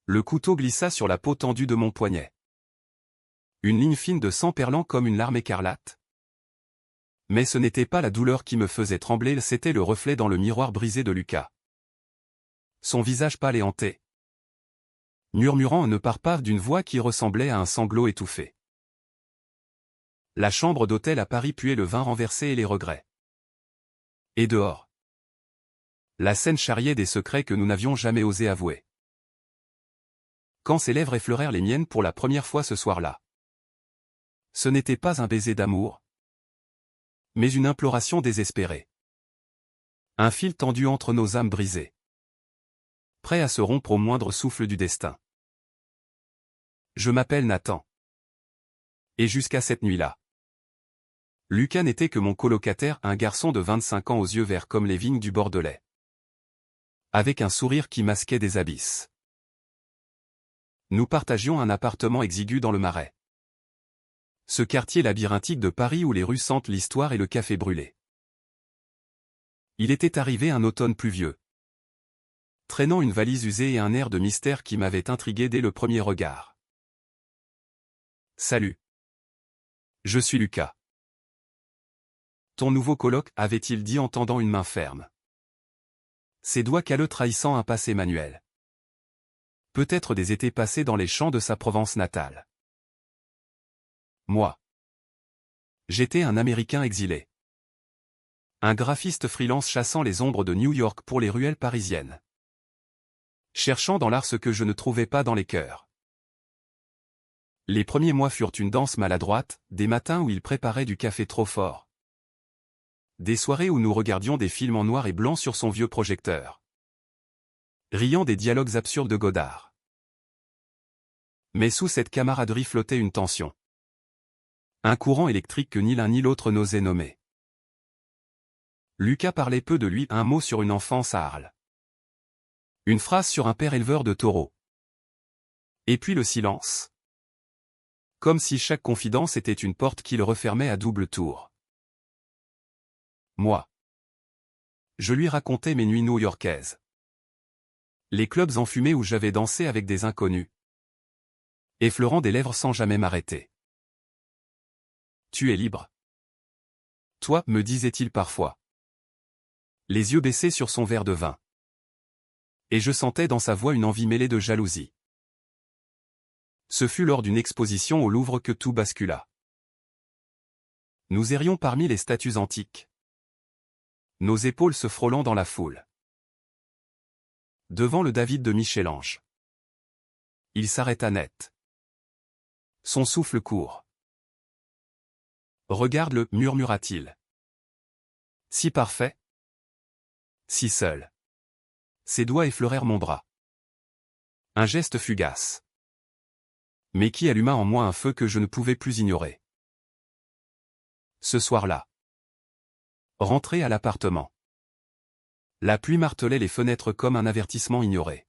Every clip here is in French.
Le couteau glissa sur la peau tendue de mon poignet. Une ligne fine de sang perlant comme une larme écarlate. Mais ce n'était pas la douleur qui me faisait trembler, c'était le reflet dans le miroir brisé de Lucas. Son visage pâle et hanté. Murmurant ne part pas d'une voix qui ressemblait à un sanglot étouffé. La chambre d'hôtel à Paris puait le vin renversé et les regrets. Et dehors. La scène charriait des secrets que nous n'avions jamais osé avouer. Quand ses lèvres effleurèrent les miennes pour la première fois ce soir-là. Ce n'était pas un baiser d'amour, mais une imploration désespérée. Un fil tendu entre nos âmes brisées. Prêt à se rompre au moindre souffle du destin. Je m'appelle Nathan. Et jusqu'à cette nuit-là. Lucas n'était que mon colocataire, un garçon de 25 ans aux yeux verts comme les vignes du Bordelais. Avec un sourire qui masquait des abysses. Nous partagions un appartement exigu dans le Marais. Ce quartier labyrinthique de Paris où les rues sentent l'histoire et le café brûlé. Il était arrivé un automne pluvieux. Traînant une valise usée et un air de mystère qui m'avait intrigué dès le premier regard. Salut. Je suis Lucas. Ton nouveau coloc, avait-il dit en tendant une main ferme. Ses doigts calleux trahissant un passé manuel. Peut-être des étés passés dans les champs de sa Provence natale. Moi. J'étais un Américain exilé. Un graphiste freelance chassant les ombres de New York pour les ruelles parisiennes. Cherchant dans l'art ce que je ne trouvais pas dans les cœurs. Les premiers mois furent une danse maladroite, des matins où il préparait du café trop fort. Des soirées où nous regardions des films en noir et blanc sur son vieux projecteur. Riant des dialogues absurdes de Godard. Mais sous cette camaraderie flottait une tension. Un courant électrique que ni l'un ni l'autre n'osait nommer. Lucas parlait peu de lui, un mot sur une enfance à Arles. Une phrase sur un père éleveur de taureaux. Et puis le silence. Comme si chaque confidence était une porte qu'il refermait à double tour. Moi. Je lui racontais mes nuits new-yorkaises. Les clubs enfumés où j'avais dansé avec des inconnus. Effleurant des lèvres sans jamais m'arrêter. Tu es libre. Toi, me disait-il parfois. Les yeux baissés sur son verre de vin. Et je sentais dans sa voix une envie mêlée de jalousie. Ce fut lors d'une exposition au Louvre que tout bascula. Nous errions parmi les statues antiques. Nos épaules se frôlant dans la foule. Devant le David de Michel-Ange. Il s'arrêta net. Son souffle court. Regarde-le, murmura-t-il. Si parfait. Si seul. Ses doigts effleurèrent mon bras. Un geste fugace. Mais qui alluma en moi un feu que je ne pouvais plus ignorer. Ce soir-là. Rentré à l'appartement. La pluie martelait les fenêtres comme un avertissement ignoré.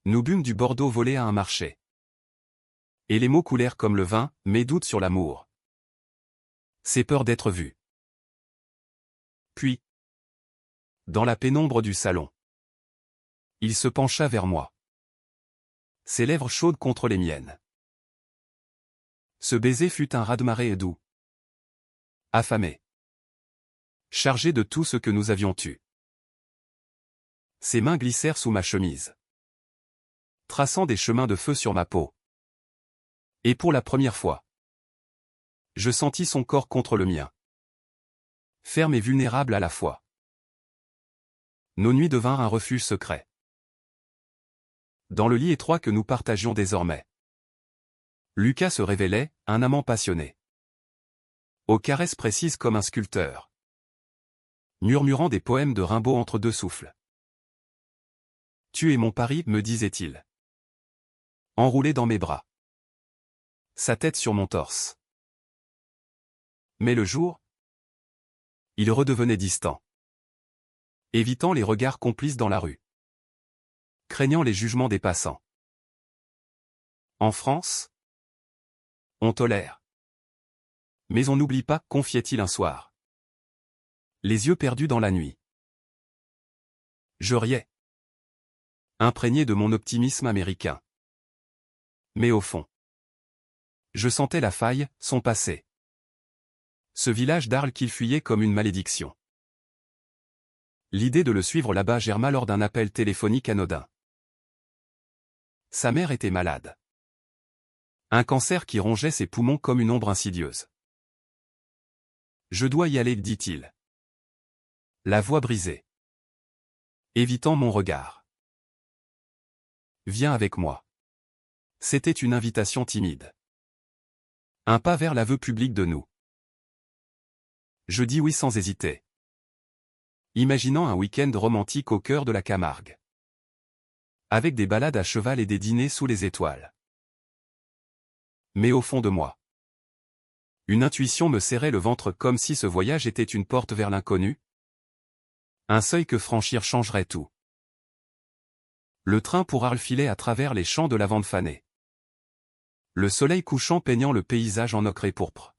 Nous bûmes du Bordeaux volé à un marché. Et les mots coulèrent comme le vin, mes doutes sur l'amour. Ses peurs d'être vu. Puis, dans la pénombre du salon, il se pencha vers moi. Ses lèvres chaudes contre les miennes. Ce baiser fut un raz-de-marée doux. Affamé. Chargé de tout ce que nous avions eu. Ses mains glissèrent sous ma chemise. Traçant des chemins de feu sur ma peau. Et pour la première fois, je sentis son corps contre le mien. Ferme et vulnérable à la fois. Nos nuits devinrent un refuge secret. Dans le lit étroit que nous partagions désormais. Lucas se révélait, un amant passionné. Aux caresses précises comme un sculpteur. Murmurant des poèmes de Rimbaud entre deux souffles. Tu es mon Paris, me disait-il. Enroulé dans mes bras. Sa tête sur mon torse. Mais le jour, il redevenait distant. Évitant les regards complices dans la rue. Craignant les jugements des passants. En France, on tolère. Mais on n'oublie pas, confiait-il un soir. Les yeux perdus dans la nuit. Je riais. imprégné de mon optimisme américain. Mais au fond, je sentais la faille, son passé. Ce village d'Arles qu'il fuyait comme une malédiction. L'idée de le suivre là-bas germa lors d'un appel téléphonique anodin. Sa mère était malade. Un cancer qui rongeait ses poumons comme une ombre insidieuse. Je dois y aller, dit-il. La voix brisée. Évitant mon regard. Viens avec moi. C'était une invitation timide. Un pas vers l'aveu public de nous. Je dis oui sans hésiter. Imaginant un week-end romantique au cœur de la Camargue. Avec des balades à cheval et des dîners sous les étoiles. Mais au fond de moi, une intuition me serrait le ventre comme si ce voyage était une porte vers l'inconnu. Un seuil que franchir changerait tout. Le train pour Arles filait à travers les champs de lavande fanée. Le soleil couchant peignant le paysage en ocre et pourpre.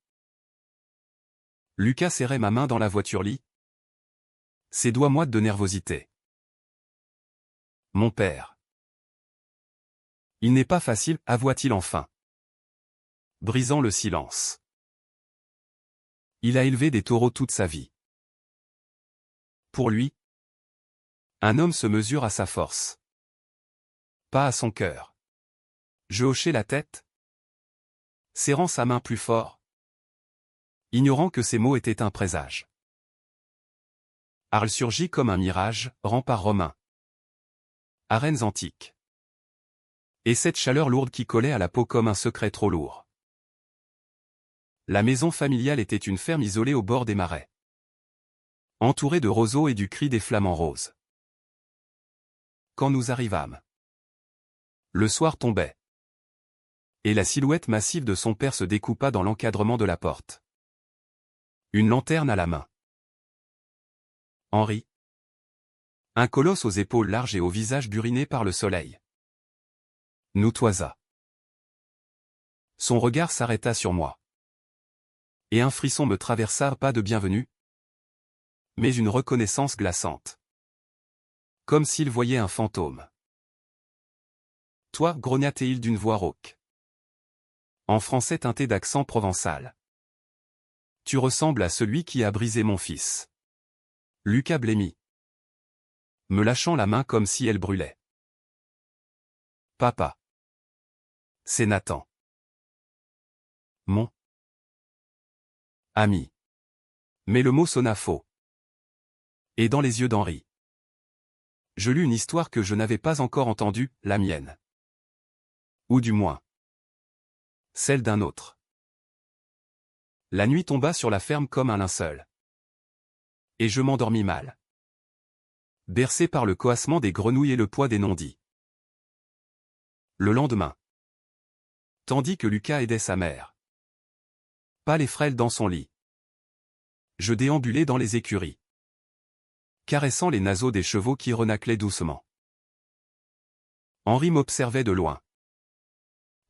Lucas serrait ma main dans la voiture-lit. Ses doigts moites de nervosité. Mon père. Il n'est pas facile, avoua-t-il enfin. Brisant le silence. Il a élevé des taureaux toute sa vie. Pour lui, un homme se mesure à sa force. Pas à son cœur. Je hochai la tête, serrant sa main plus fort, ignorant que ces mots étaient un présage. Arles surgit comme un mirage, rempart romain. Arènes antiques. Et cette chaleur lourde qui collait à la peau comme un secret trop lourd. La maison familiale était une ferme isolée au bord des marais. Entourée de roseaux et du cri des flamants roses. Quand nous arrivâmes, le soir tombait. Et la silhouette massive de son père se découpa dans l'encadrement de la porte. Une lanterne à la main. Henri. Un colosse aux épaules larges et au visage buriné par le soleil. Nous toisa. Son regard s'arrêta sur moi. Et un frisson me traversa, pas de bienvenue, mais une reconnaissance glaçante. Comme s'il voyait un fantôme. Toi, grogna-t-il d'une voix rauque. En français teinté d'accent provençal. Tu ressembles à celui qui a brisé mon fils. Lucas blêmit. Me lâchant la main comme si elle brûlait. Papa. C'est Nathan. Mon ami. Mais le mot sonna faux. Et dans les yeux d'Henri, je lus une histoire que je n'avais pas encore entendue, la mienne. Ou du moins, celle d'un autre. La nuit tomba sur la ferme comme un linceul. Et je m'endormis mal. Bercé par le coassement des grenouilles et le poids des non-dits. Le lendemain, tandis que Lucas aidait sa mère, pâle et frêle dans son lit, je déambulais dans les écuries, caressant les naseaux des chevaux qui renaclaient doucement. Henri m'observait de loin,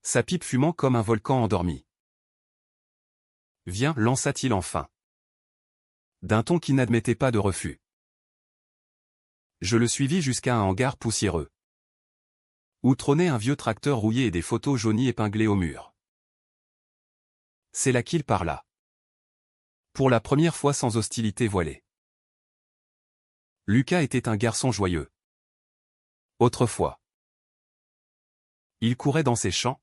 sa pipe fumant comme un volcan endormi. Viens, lança-t-il enfin. D'un ton qui n'admettait pas de refus. Je le suivis jusqu'à un hangar poussiéreux, où trônait un vieux tracteur rouillé et des photos jaunies épinglées au mur. C'est là qu'il parla. Pour la première fois sans hostilité voilée. Lucas était un garçon joyeux. Autrefois. Il courait dans ses champs,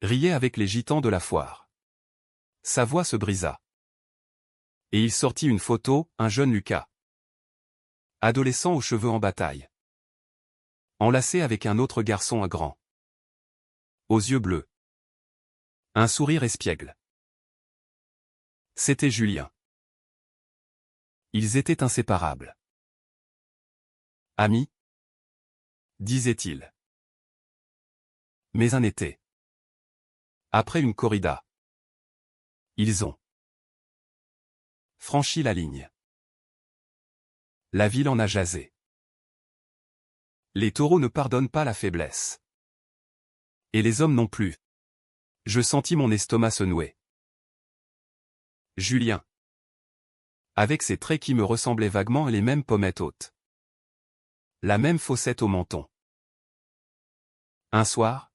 riait avec les gitans de la foire. Sa voix se brisa. Et il sortit une photo, un jeune Lucas. Adolescent aux cheveux en bataille. Enlacé avec un autre garçon à grand. Aux yeux bleus. Un sourire espiègle. C'était Julien. Ils étaient inséparables. Amis, disait-il. Mais un été. Après une corrida. Ils ont franchi la ligne. La ville en a jasé. Les taureaux ne pardonnent pas la faiblesse. Et les hommes non plus. Je sentis mon estomac se nouer. Julien. Avec ses traits qui me ressemblaient vaguement et les mêmes pommettes hautes. La même fossette au menton. Un soir,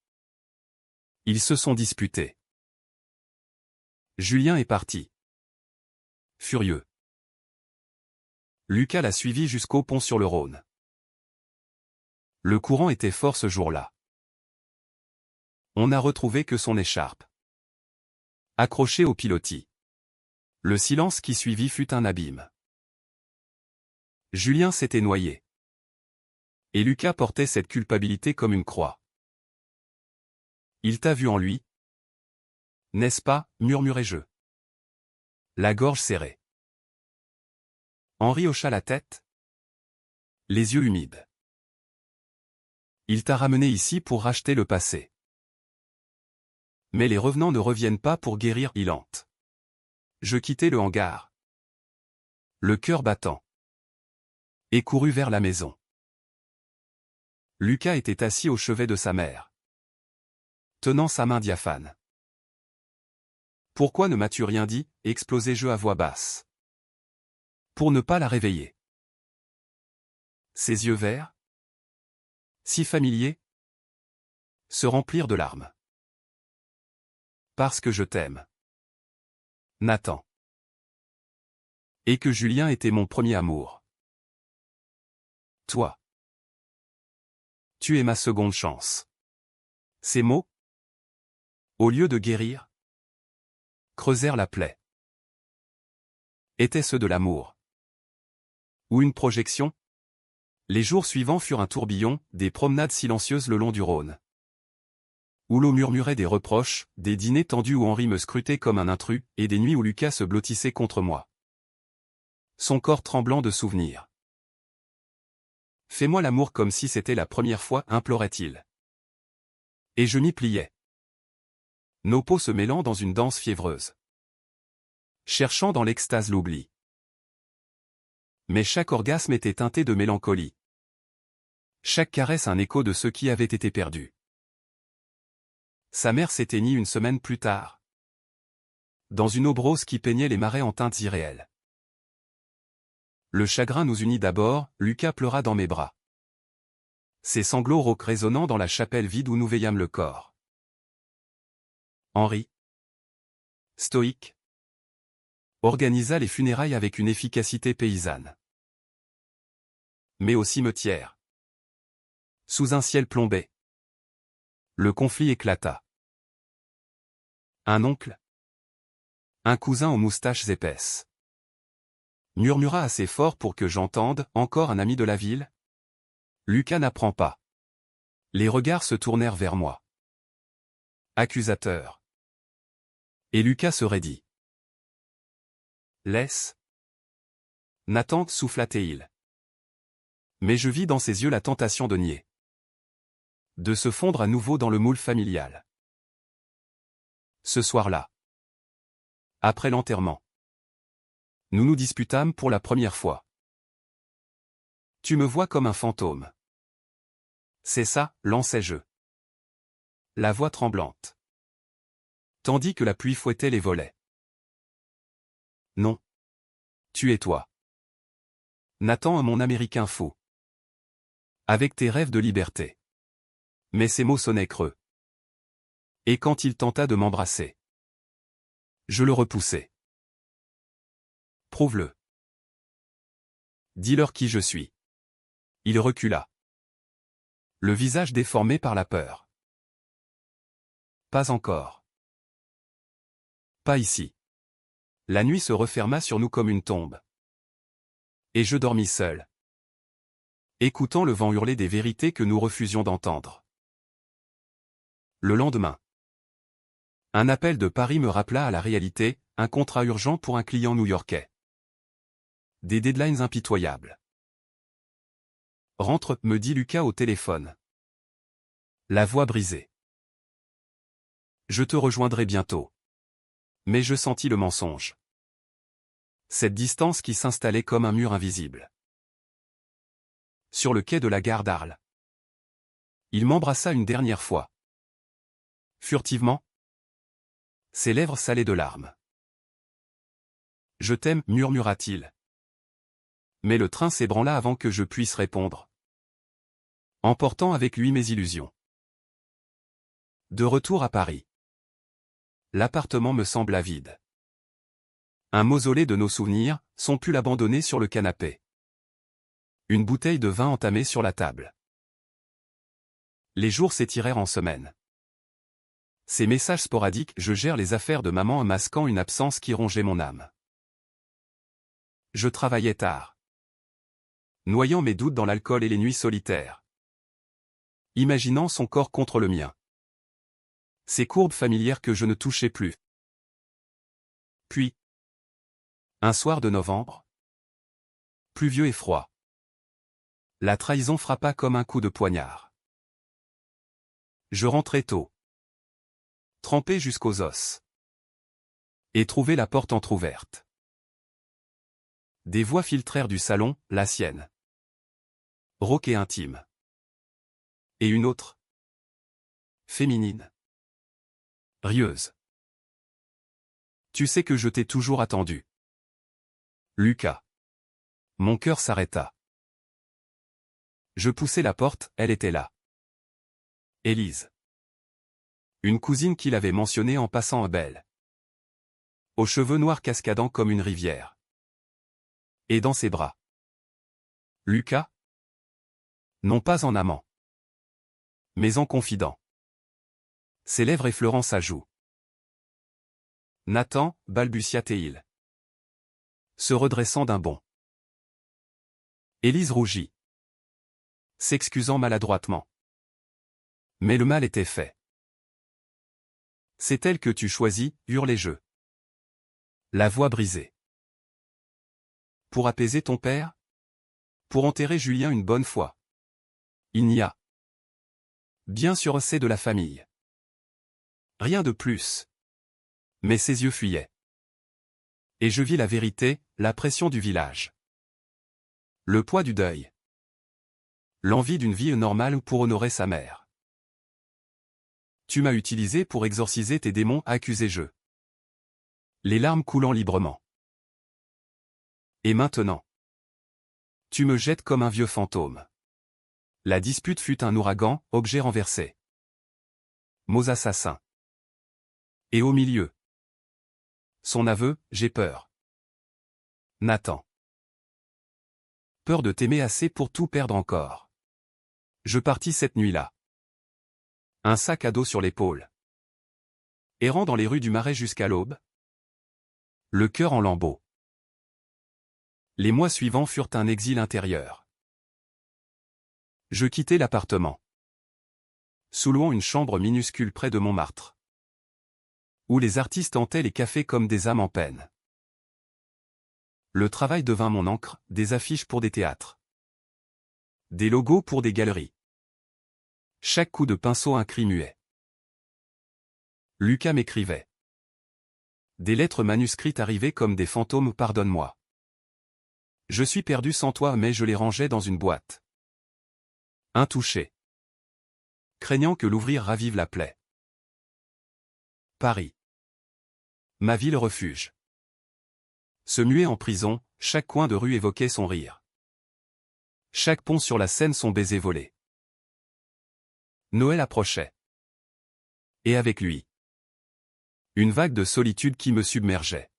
ils se sont disputés. Julien est parti. Furieux. Lucas l'a suivi jusqu'au pont sur le Rhône. Le courant était fort ce jour-là. On n'a retrouvé que son écharpe. Accrochée au pilotis. Le silence qui suivit fut un abîme. Julien s'était noyé. Et Lucas portait cette culpabilité comme une croix. Il t'a vu en lui. N'est-ce pas, murmurai-je. La gorge serrée. Henri hocha la tête. Les yeux humides. Il t'a ramené ici pour racheter le passé. Mais les revenants ne reviennent pas pour guérir, il hante. Je quittai le hangar. Le cœur battant. Et courus vers la maison. Lucas était assis au chevet de sa mère. Tenant sa main diaphane. Pourquoi ne m'as-tu rien dit, explosai-je à voix basse. Pour ne pas la réveiller. Ses yeux verts, si familiers, se remplirent de larmes. Parce que je t'aime. Nathan. Et que Julien était mon premier amour. Toi. Tu es ma seconde chance. Ces mots, au lieu de guérir, creusèrent la plaie. Étaient ceux de l'amour. Ou une projection? Les jours suivants furent un tourbillon, des promenades silencieuses le long du Rhône. Où l'eau murmurait des reproches, des dîners tendus où Henri me scrutait comme un intrus, et des nuits où Lucas se blottissait contre moi. Son corps tremblant de souvenirs. Fais-moi l'amour comme si c'était la première fois, implorait-il. Et je m'y pliais. Nos peaux se mêlant dans une danse fiévreuse. Cherchant dans l'extase l'oubli. Mais chaque orgasme était teinté de mélancolie. Chaque caresse un écho de ce qui avait été perdu. Sa mère s'éteignit une semaine plus tard. Dans une aube rose qui peignait les marais en teintes irréelles. Le chagrin nous unit d'abord, Lucas pleura dans mes bras. Ses sanglots rauques résonnant dans la chapelle vide où nous veillâmes le corps. Henri, stoïque, organisa les funérailles avec une efficacité paysanne. Mais au cimetière, sous un ciel plombé, le conflit éclata. Un oncle, un cousin aux moustaches épaisses, murmura assez fort pour que j'entende, encore un ami de la ville? Lucas n'apprend pas. Les regards se tournèrent vers moi. Accusateur. Et Lucas se raidit. Laisse. Nathan, souffla-t-il. Mais je vis dans ses yeux la tentation de nier. De se fondre à nouveau dans le moule familial. Ce soir-là. Après l'enterrement. Nous nous disputâmes pour la première fois. Tu me vois comme un fantôme. C'est ça, lançai-je. La voix tremblante. Tandis que la pluie fouettait les volets. Non. Tu es toi. Nathan, mon Américain fou. Avec tes rêves de liberté. Mais ces mots sonnaient creux. Et quand il tenta de m'embrasser, je le repoussai. Prouve-le. Dis-leur qui je suis. Il recula. Le visage déformé par la peur. Pas encore. Pas ici. La nuit se referma sur nous comme une tombe. Et je dormis seul. Écoutant le vent hurler des vérités que nous refusions d'entendre. Le lendemain. Un appel de Paris me rappela à la réalité, un contrat urgent pour un client new-yorkais. Des deadlines impitoyables. Rentre, me dit Lucas au téléphone. La voix brisée. Je te rejoindrai bientôt. Mais je sentis le mensonge. Cette distance qui s'installait comme un mur invisible. Sur le quai de la gare d'Arles. Il m'embrassa une dernière fois. Furtivement. Ses lèvres salées de larmes. Je t'aime, murmura-t-il. Mais le train s'ébranla avant que je puisse répondre. emportant avec lui mes illusions. De retour à Paris. L'appartement me sembla vide. Un mausolée de nos souvenirs, son pull abandonné sur le canapé. Une bouteille de vin entamée sur la table. Les jours s'étirèrent en semaines. Ces messages sporadiques, je gère les affaires de maman en masquant une absence qui rongeait mon âme. Je travaillais tard. Noyant mes doutes dans l'alcool et les nuits solitaires. Imaginant son corps contre le mien. Ces courbes familières que je ne touchais plus. Puis, un soir de novembre, pluvieux et froid, la trahison frappa comme un coup de poignard. Je rentrai tôt, trempé jusqu'aux os, et trouvai la porte entr'ouverte. Des voix filtrèrent du salon, la sienne, rauque et intime, et une autre, féminine, rieuse. Tu sais que je t'ai toujours attendu. Lucas. Mon cœur s'arrêta. Je poussai la porte, elle était là. Élise. Une cousine qu'il avait mentionnée en passant à belle. Aux cheveux noirs cascadant comme une rivière. Et dans ses bras. Lucas. Non pas en amant. Mais en confident. Ses lèvres effleurant sa joue. Nathan, balbutia-t-il. Se redressant d'un bond. Élise rougit. S'excusant maladroitement. Mais le mal était fait. C'est elle que tu choisis, hurlai-je. La voix brisée. Pour apaiser ton père? Pour enterrer Julien une bonne fois. Il n'y a. Bien sûr c'est de la famille. Rien de plus. Mais ses yeux fuyaient. Et je vis la vérité, la pression du village. Le poids du deuil. L'envie d'une vie normale pour honorer sa mère. Tu m'as utilisé pour exorciser tes démons, accusai-je. Les larmes coulant librement. Et maintenant? Tu me jettes comme un vieux fantôme. La dispute fut un ouragan, objet renversé. Mots assassins. Et au milieu. Son aveu, j'ai peur. Nathan. Peur de t'aimer assez pour tout perdre encore. Je partis cette nuit-là. Un sac à dos sur l'épaule. Errant dans les rues du Marais jusqu'à l'aube. Le cœur en lambeaux. Les mois suivants furent un exil intérieur. Je quittai l'appartement. Sous-louant une chambre minuscule près de Montmartre. Où les artistes hantaient les cafés comme des âmes en peine. Le travail devint mon encre, des affiches pour des théâtres. Des logos pour des galeries. Chaque coup de pinceau un cri muet. Lucas m'écrivait. Des lettres manuscrites arrivaient comme des fantômes, pardonne-moi. Je suis perdu sans toi mais je les rangeais dans une boîte. Intouché. Craignant que l'ouvrir ravive la plaie. Paris. Ma ville refuge. Se muer en prison, chaque coin de rue évoquait son rire. Chaque pont sur la Seine son baiser volé. Noël approchait. Et avec lui. Une vague de solitude qui me submergeait.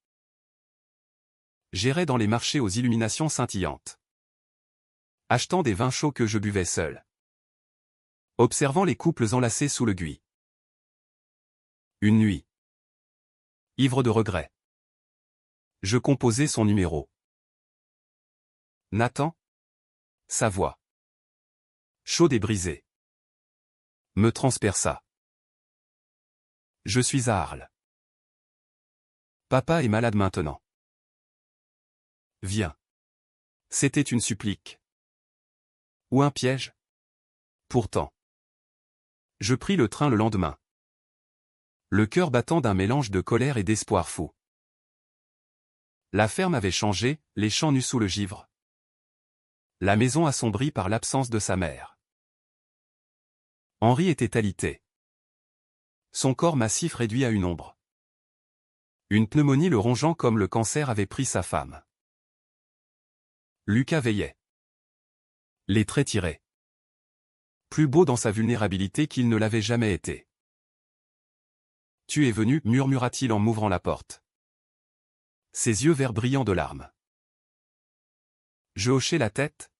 J'errais dans les marchés aux illuminations scintillantes. Achetant des vins chauds que je buvais seul. Observant les couples enlacés sous le gui. Une nuit. Ivre de regret. Je composais son numéro. Nathan. Sa voix. Chaude et brisée. Me transperça. Je suis à Arles. Papa est malade maintenant. Viens. C'était une supplique. Ou un piège? Pourtant. Je pris le train le lendemain. Le cœur battant d'un mélange de colère et d'espoir fou. La ferme avait changé, les champs nus sous le givre. La maison assombrie par l'absence de sa mère. Henri était alité. Son corps massif réduit à une ombre. Une pneumonie le rongeant comme le cancer avait pris sa femme. Lucas veillait. Les traits tirés. Plus beau dans sa vulnérabilité qu'il ne l'avait jamais été. Tu es venu, murmura-t-il en m'ouvrant la porte. Ses yeux verts brillants de larmes. Je hochai la tête,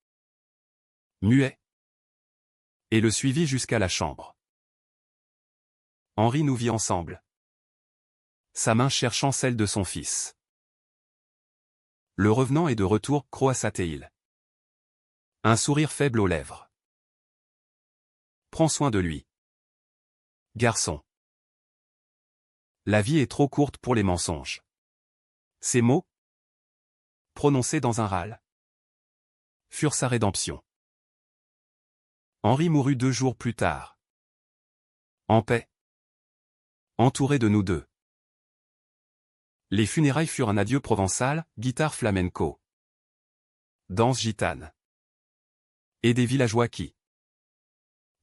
muet, et le suivis jusqu'à la chambre. Henri nous vit ensemble, sa main cherchant celle de son fils. Le revenant est de retour, croassa-t-il. Un sourire faible aux lèvres. Prends soin de lui. Garçon. La vie est trop courte pour les mensonges. Ces mots, prononcés dans un râle, furent sa rédemption. Henri mourut 2 jours plus tard. En paix. Entouré de nous deux. Les funérailles furent un adieu provençal, guitare flamenco, danse gitane. Et des villageois qui,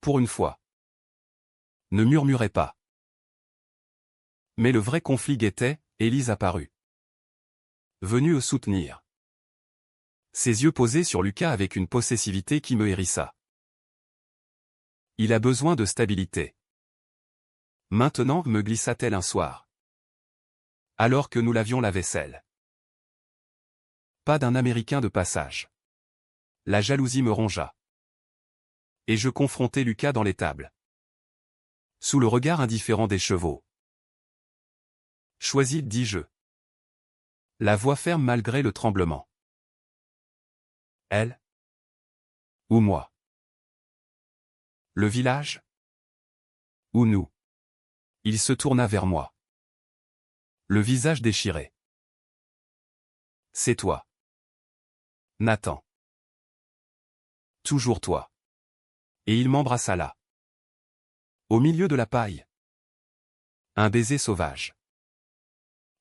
pour une fois, ne murmuraient pas. Mais le vrai conflit guettait, Élise apparut. Venue le soutenir. Ses yeux posés sur Lucas avec une possessivité qui me hérissa. Il a besoin de stabilité. Maintenant, me glissa-t-elle un soir. Alors que nous lavions la vaisselle. Pas d'un Américain de passage. La jalousie me rongea. Et je confrontai Lucas dans l'étable. Sous le regard indifférent des chevaux. Choisis, dis-je. La voix ferme malgré le tremblement. Elle? Ou moi? Le village? Ou nous? Il se tourna vers moi. Le visage déchiré. C'est toi. Nathan. Toujours toi. Et il m'embrassa là. Au milieu de la paille. Un baiser sauvage.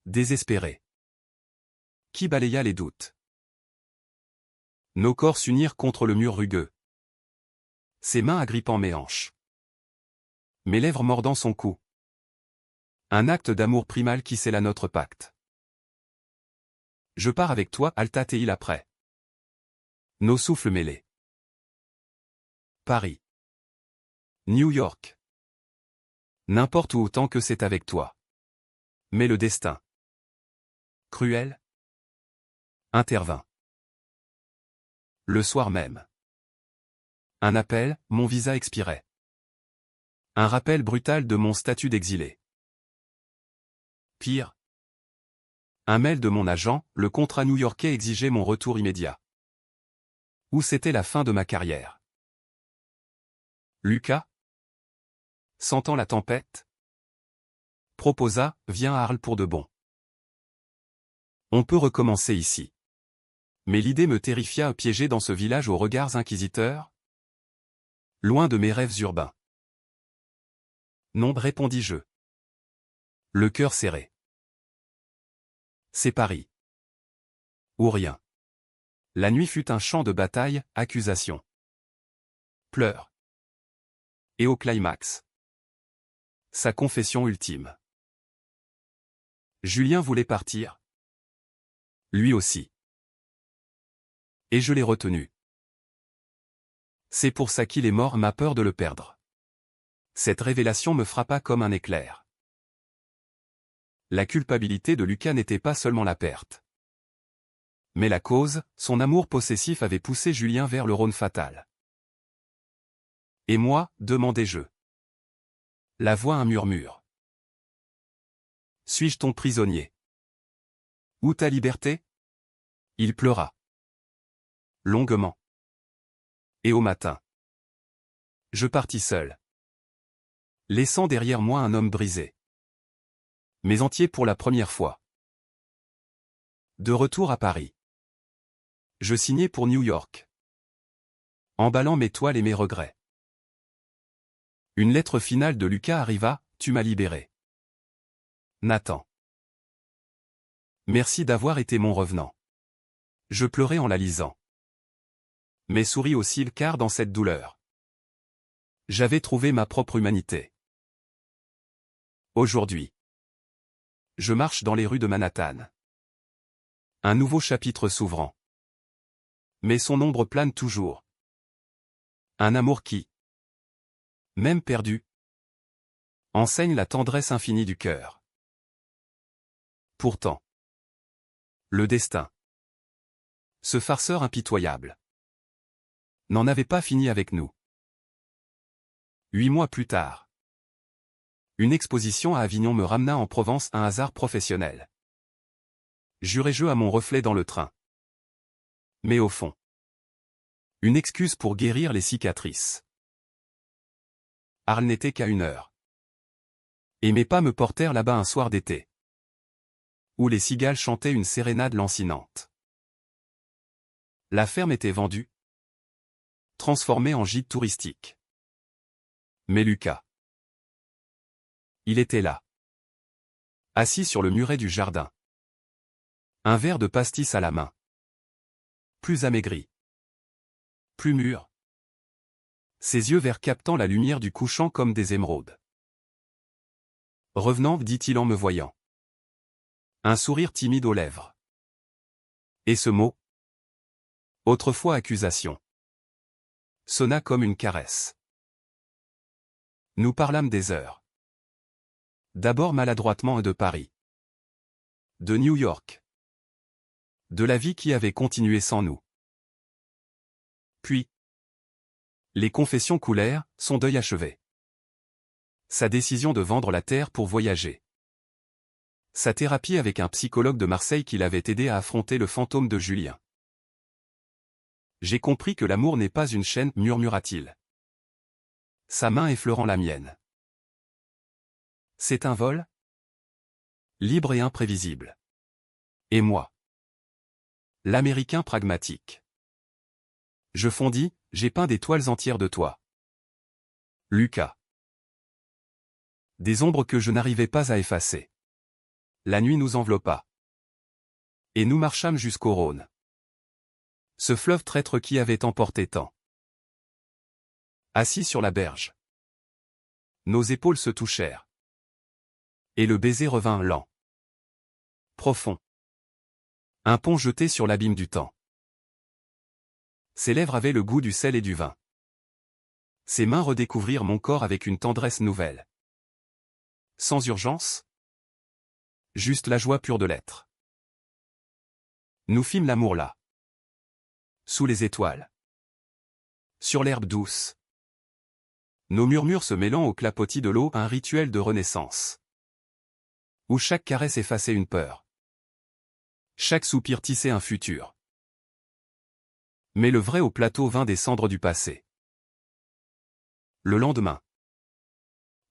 Désespéré. Qui balaya les doutes. Nos corps s'unirent contre le mur rugueux. Ses mains agrippant mes hanches. Mes lèvres mordant son cou. Un acte d'amour primal qui scella notre pacte. Je pars avec toi, halta-t-il après. Nos souffles mêlés. Paris. New York. N'importe où autant que c'est avec toi. Mais le destin. Cruel. Intervint. Le soir même. Un appel, mon visa expirait. Un rappel brutal de mon statut d'exilé. Pire. Un mail de mon agent, le contrat new-yorkais exigeait mon retour immédiat. Ou c'était la fin de ma carrière. Lucas, sentant la tempête, proposa, viens à Arles pour de bon. On peut recommencer ici. Mais l'idée me terrifia, piégé dans ce village aux regards inquisiteurs. Loin de mes rêves urbains. Non, répondis-je. Le cœur serré. C'est Paris. Ou rien. La nuit fut un champ de bataille, accusation. Pleurs. Et au climax. Sa confession ultime. Julien voulait partir. Lui aussi. Et je l'ai retenu. C'est pour ça qu'il est mort, ma peur de le perdre. Cette révélation me frappa comme un éclair. La culpabilité de Lucas n'était pas seulement la perte. Mais la cause, son amour possessif avait poussé Julien vers le Rhône fatal. Et moi, demandai-je. La voix un murmure. Suis-je ton prisonnier? Ou ta liberté? Il pleura. Longuement. Et au matin. Je partis seul. Laissant derrière moi un homme brisé. Mais entier pour la première fois. De retour à Paris. Je signai pour New York. Emballant mes toiles et mes regrets. Une lettre finale de Lucas arriva, tu m'as libéré. Nathan. Merci d'avoir été mon revenant. Je pleurais en la lisant. Mais souris aussi car dans cette douleur. J'avais trouvé ma propre humanité. Aujourd'hui. Je marche dans les rues de Manhattan. Un nouveau chapitre s'ouvrant. Mais son ombre plane toujours. Un amour qui, même perdu, enseigne la tendresse infinie du cœur. Pourtant, le destin, ce farceur impitoyable, n'en avait pas fini avec nous. 8 mois plus tard, une exposition à Avignon me ramena en Provence, un hasard professionnel. Jurai-je à mon reflet dans le train. Mais au fond, une excuse pour guérir les cicatrices. Arles n'était qu'à 1 heure. Et mes pas me portèrent là-bas un soir d'été, où les cigales chantaient une sérénade lancinante. La ferme était vendue, transformée en gîte touristique. Mais Lucas, il était là, assis sur le muret du jardin, un verre de pastis à la main, plus amaigri, plus mûr, ses yeux verts captant la lumière du couchant comme des émeraudes. Revenant, dit-il en me voyant. Un sourire timide aux lèvres. Et ce mot, autrefois accusation, sonna comme une caresse. Nous parlâmes des heures. D'abord maladroitement de Paris, de New York, de la vie qui avait continué sans nous. Puis, les confessions coulèrent, son deuil achevé. Sa décision de vendre la terre pour voyager. Sa thérapie avec un psychologue de Marseille qui l'avait aidé à affronter le fantôme de Julien. J'ai compris que l'amour n'est pas une chaîne, murmura-t-il. Sa main effleurant la mienne. C'est un vol? Libre et imprévisible. Et moi? L'Américain pragmatique. Je fondis, j'ai peint des toiles entières de toi. Lucas. Des ombres que je n'arrivais pas à effacer. La nuit nous enveloppa. Et nous marchâmes jusqu'au Rhône. Ce fleuve traître qui avait emporté tant. Assis sur la berge. Nos épaules se touchèrent. Et le baiser revint lent. Profond. Un pont jeté sur l'abîme du temps. Ses lèvres avaient le goût du sel et du vin. Ses mains redécouvrirent mon corps avec une tendresse nouvelle. Sans urgence. Juste la joie pure de l'être. Nous fîmes l'amour là. Sous les étoiles. Sur l'herbe douce. Nos murmures se mêlant au clapotis de l'eau, un rituel de renaissance. Où chaque caresse effaçait une peur. Chaque soupir tissait un futur. Mais le vrai au plateau vint des cendres du passé. Le lendemain.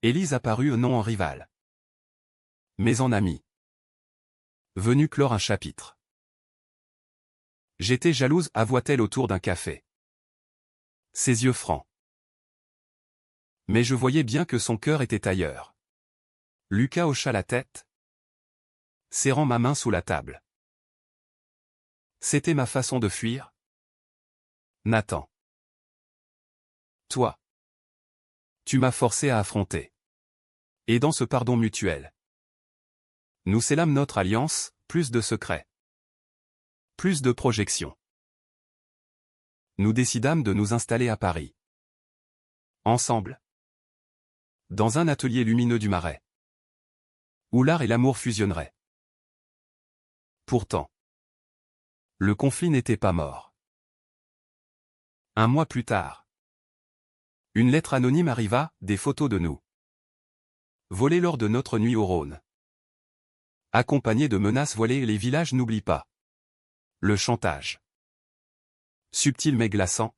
Élise apparut non en rivale, mais en amie. Venue clore un chapitre. J'étais jalouse, avoua-t-elle autour d'un café. Ses yeux francs. Mais je voyais bien que son cœur était ailleurs. Lucas hocha la tête, serrant ma main sous la table. C'était ma façon de fuir. Nathan. Toi. Tu m'as forcé à affronter. Et dans ce pardon mutuel, nous scellâmes notre alliance, plus de secrets. Plus de projections. Nous décidâmes de nous installer à Paris. Ensemble. Dans un atelier lumineux du Marais. Où l'art et l'amour fusionneraient. Pourtant, le conflit n'était pas mort. 1 mois plus tard. Une lettre anonyme arriva, des photos de nous. Volées lors de notre nuit au Rhône. Accompagnées de menaces voilées, les villages n'oublient pas. Le chantage. Subtil mais glaçant.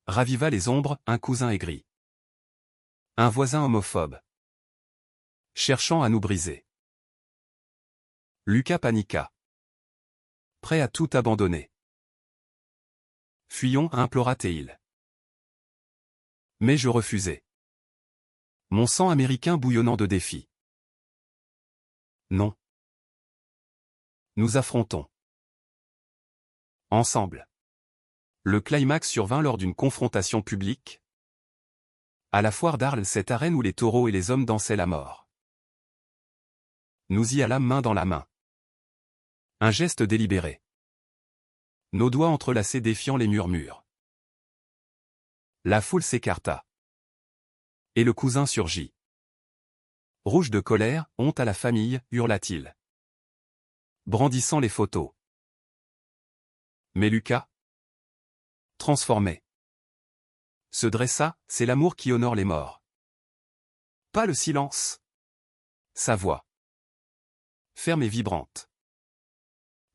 Raviva les ombres, un cousin aigri. Un voisin homophobe. Cherchant à nous briser. Lucas paniqua. Prêt à tout abandonner. Fuyons, implora-t-il. Mais je refusai. Mon sang américain bouillonnant de défi. Non. Nous affrontons. Ensemble. Le climax survint lors d'une confrontation publique. À la foire d'Arles, cette arène où les taureaux et les hommes dansaient la mort. Nous y allâmes main dans la main. Un geste délibéré. Nos doigts entrelacés défiant les murmures. La foule s'écarta. Et le cousin surgit. Rouge de colère, honte à la famille, hurla-t-il, brandissant les photos. Mais Lucas, transformé, se dressa, c'est l'amour qui honore les morts. Pas le silence. Sa voix, ferme et vibrante,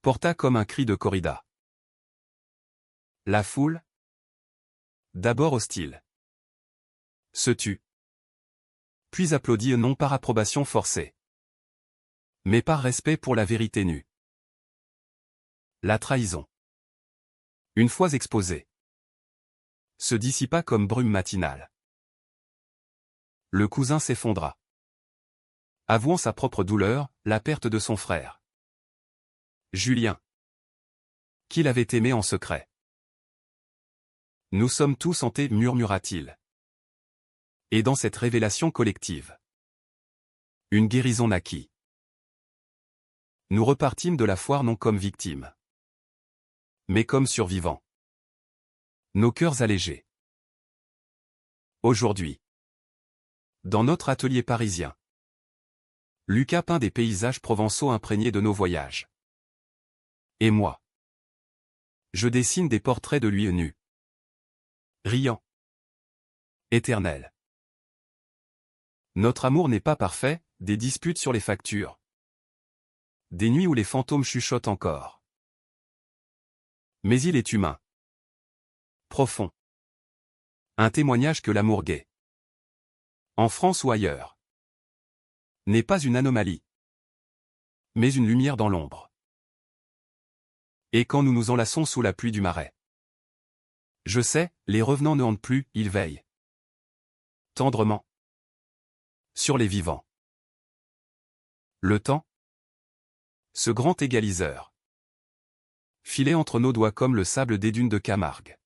porta comme un cri de corrida. La foule, d'abord hostile, se tut, puis applaudit non par approbation forcée, mais par respect pour la vérité nue. La trahison, une fois exposée, se dissipa comme brume matinale. Le cousin s'effondra, avouant sa propre douleur, la perte de son frère. Julien, qu'il avait aimé en secret. Nous sommes tous hantés, murmura-t-il. Et dans cette révélation collective, une guérison naquit. Nous repartîmes de la foire non comme victimes, mais comme survivants. Nos cœurs allégés. Aujourd'hui, dans notre atelier parisien, Lucas peint des paysages provençaux imprégnés de nos voyages. Et moi, je dessine des portraits de lui nu, riant, éternel. Notre amour n'est pas parfait, des disputes sur les factures. Des nuits où les fantômes chuchotent encore. Mais il est humain. Profond. Un témoignage que l'amour gai, en France ou ailleurs, n'est pas une anomalie, mais une lumière dans l'ombre. Et quand nous nous enlaçons sous la pluie du marais, je sais, les revenants ne hantent plus, ils veillent. Tendrement. Sur les vivants. Le temps, ce grand égaliseur, filait entre nos doigts comme le sable des dunes de Camargue.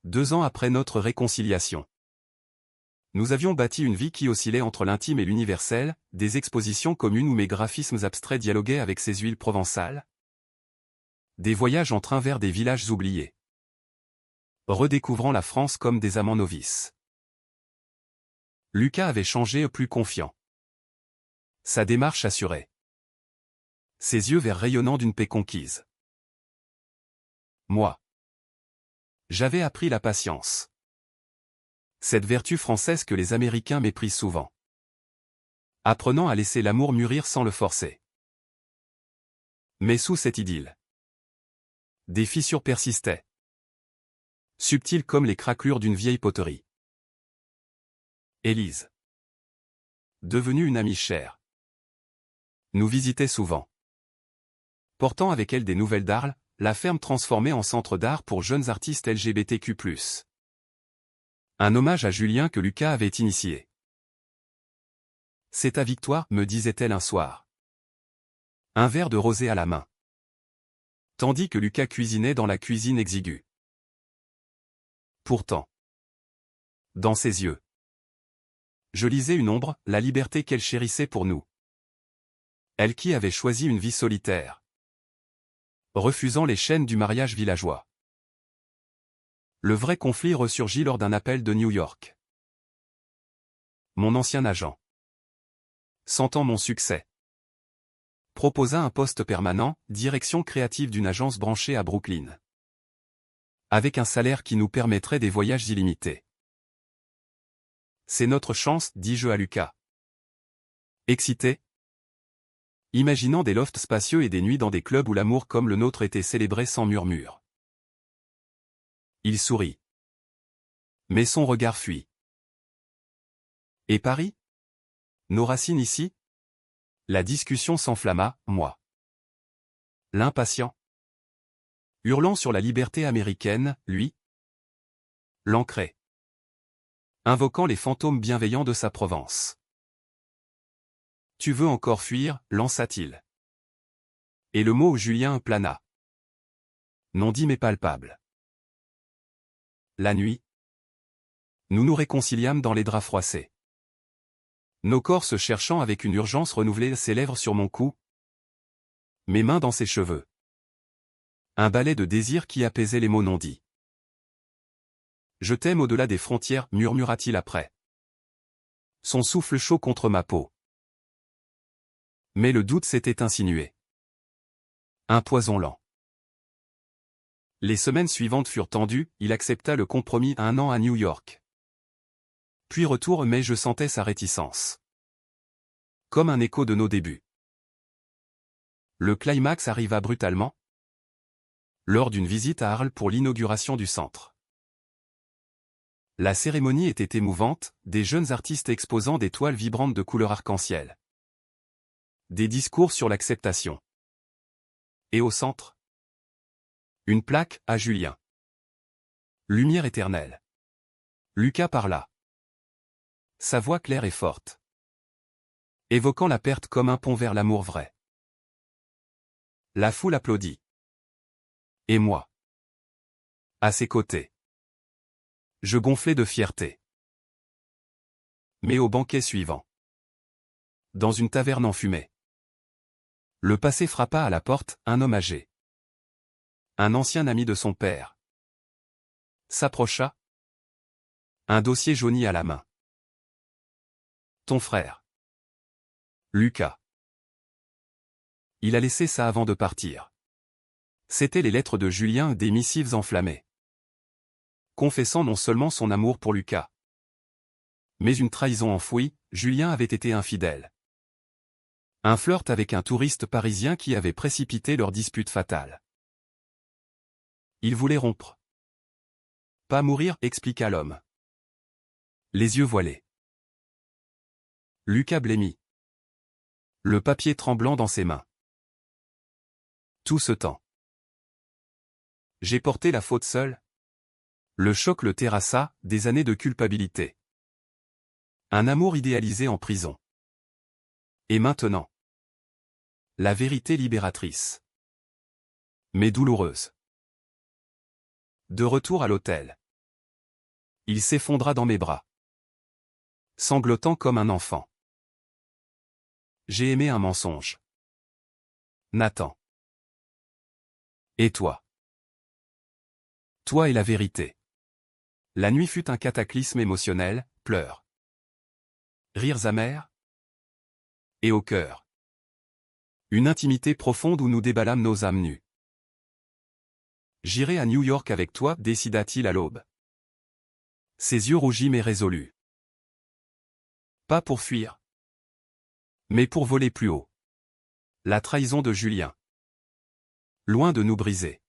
2 ans après notre réconciliation, nous avions bâti une vie qui oscillait entre l'intime et l'universel, des expositions communes où mes graphismes abstraits dialoguaient avec ces huiles provençales, des voyages en train vers des villages oubliés, redécouvrant la France comme des amants novices. Lucas avait changé, plus confiant. Sa démarche assurée. Ses yeux verts rayonnants d'une paix conquise. Moi, j'avais appris la patience. Cette vertu française que les Américains méprisent souvent. Apprenant à laisser l'amour mûrir sans le forcer. Mais sous cette idylle, des fissures persistaient. Subtiles comme les craquelures d'une vieille poterie. Élise, devenue une amie chère, nous visitait souvent. Portant avec elle des nouvelles d'Arles, la ferme transformée en centre d'art pour jeunes artistes LGBTQ+. Un hommage à Julien que Lucas avait initié. C'est ta victoire, me disait-elle un soir. Un verre de rosé à la main. Tandis que Lucas cuisinait dans la cuisine exiguë. Pourtant, dans ses yeux, je lisais une ombre, la liberté qu'elle chérissait pour nous. Elle qui avait choisi une vie solitaire, refusant les chaînes du mariage villageois. Le vrai conflit ressurgit lors d'un appel de New York. Mon ancien agent, sentant mon succès, proposa un poste permanent, direction créative d'une agence branchée à Brooklyn. Avec un salaire qui nous permettrait des voyages illimités. C'est notre chance, dis-je à Lucas. Excité, imaginant des lofts spacieux et des nuits dans des clubs où l'amour comme le nôtre était célébré sans murmure. Il sourit. Mais son regard fuit. Et Paris? Nos racines ici? La discussion s'enflamma, moi. L'impatient. Hurlant sur la liberté américaine, lui. L'ancré. Invoquant les fantômes bienveillants de sa Provence. Tu veux encore fuir, lança-t-il. Et le mot Julien plana. Non dit mais palpable. La nuit, nous nous réconciliâmes dans les draps froissés. Nos corps se cherchant avec une urgence renouvelée, ses lèvres sur mon cou, mes mains dans ses cheveux. Un ballet de désir qui apaisait les mots non dits. Je t'aime au-delà des frontières, murmura-t-il après. Son souffle chaud contre ma peau. Mais le doute s'était insinué. Un poison lent. Les semaines suivantes furent tendues, il accepta le compromis 1 an à New York. Puis retour, mais je sentais sa réticence. Comme un écho de nos débuts. Le climax arriva brutalement. Lors d'une visite à Arles pour l'inauguration du centre. La cérémonie était émouvante, des jeunes artistes exposant des toiles vibrantes de couleurs arc-en-ciel. Des discours sur l'acceptation. Et au centre, une plaque à Julien. Lumière éternelle. Lucas parla. Sa voix claire et forte. Évoquant la perte comme un pont vers l'amour vrai. La foule applaudit. Et moi. À ses côtés. Je gonflais de fierté. Mais au banquet suivant. Dans une taverne enfumée. Le passé frappa à la porte, un homme âgé. Un ancien ami de son père. S'approcha. Un dossier jauni à la main. Ton frère. Lucas. Il a laissé ça avant de partir. C'étaient les lettres de Julien, des missives enflammées. Confessant non seulement son amour pour Lucas, mais une trahison enfouie, Julien avait été infidèle. Un flirt avec un touriste parisien qui avait précipité leur dispute fatale. Il voulait rompre. Pas mourir, expliqua l'homme. Les yeux voilés. Lucas blêmit. Le papier tremblant dans ses mains. Tout ce temps. J'ai porté la faute seul. Le choc le terrassa, des années de culpabilité. Un amour idéalisé en prison. Et maintenant. La vérité libératrice. Mais douloureuse. De retour à l'hôtel. Il s'effondra dans mes bras. Sanglotant comme un enfant. J'ai aimé un mensonge. Nathan. Et toi? Toi et la vérité. La nuit fut un cataclysme émotionnel, pleurs. Rires amers. Et au cœur. Une intimité profonde où nous déballâmes nos âmes nues. J'irai à New York avec toi, décida-t-il à l'aube. Ses yeux rougis mais résolus. Pas pour fuir. Mais pour voler plus haut. La trahison de Julien. Loin de nous briser.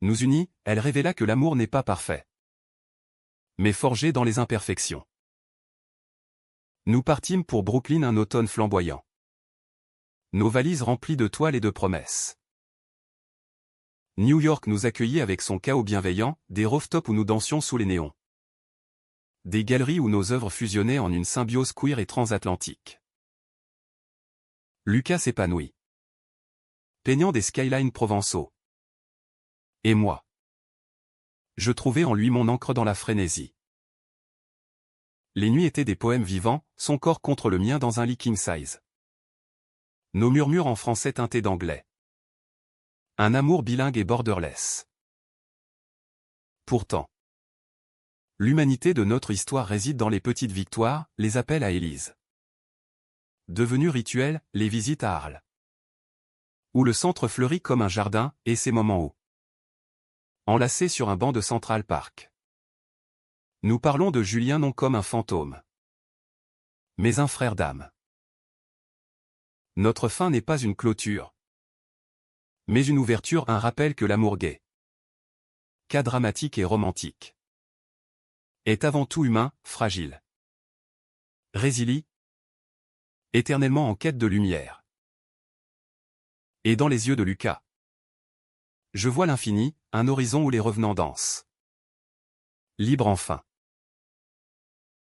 Nous unit, elle révéla que l'amour n'est pas parfait. Mais forgé dans les imperfections. Nous partîmes pour Brooklyn un automne flamboyant. Nos valises remplies de toiles et de promesses. New York nous accueillit avec son chaos bienveillant, des rooftops où nous dansions sous les néons. Des galeries où nos œuvres fusionnaient en une symbiose queer et transatlantique. Lucas s'épanouit. Peignant des skylines provençaux. Et moi. Je trouvais en lui mon encre dans la frénésie. Les nuits étaient des poèmes vivants, son corps contre le mien dans un lit king size. Nos murmures en français teintés d'anglais. Un amour bilingue et borderless. Pourtant. L'humanité de notre histoire réside dans les petites victoires, les appels à Élise. Devenus rituels, les visites à Arles. Où le centre fleurit comme un jardin, et ces moments où. Enlacés sur un banc de Central Park. Nous parlons de Julien non comme un fantôme. Mais un frère d'âme. Notre fin n'est pas une clôture. Mais une ouverture, un rappel que l'amour gai. Cas dramatique et romantique. Est avant tout humain, fragile. Résilie. Éternellement en quête de lumière. Et dans les yeux de Lucas. Je vois l'infini, un horizon où les revenants dansent. Libre enfin.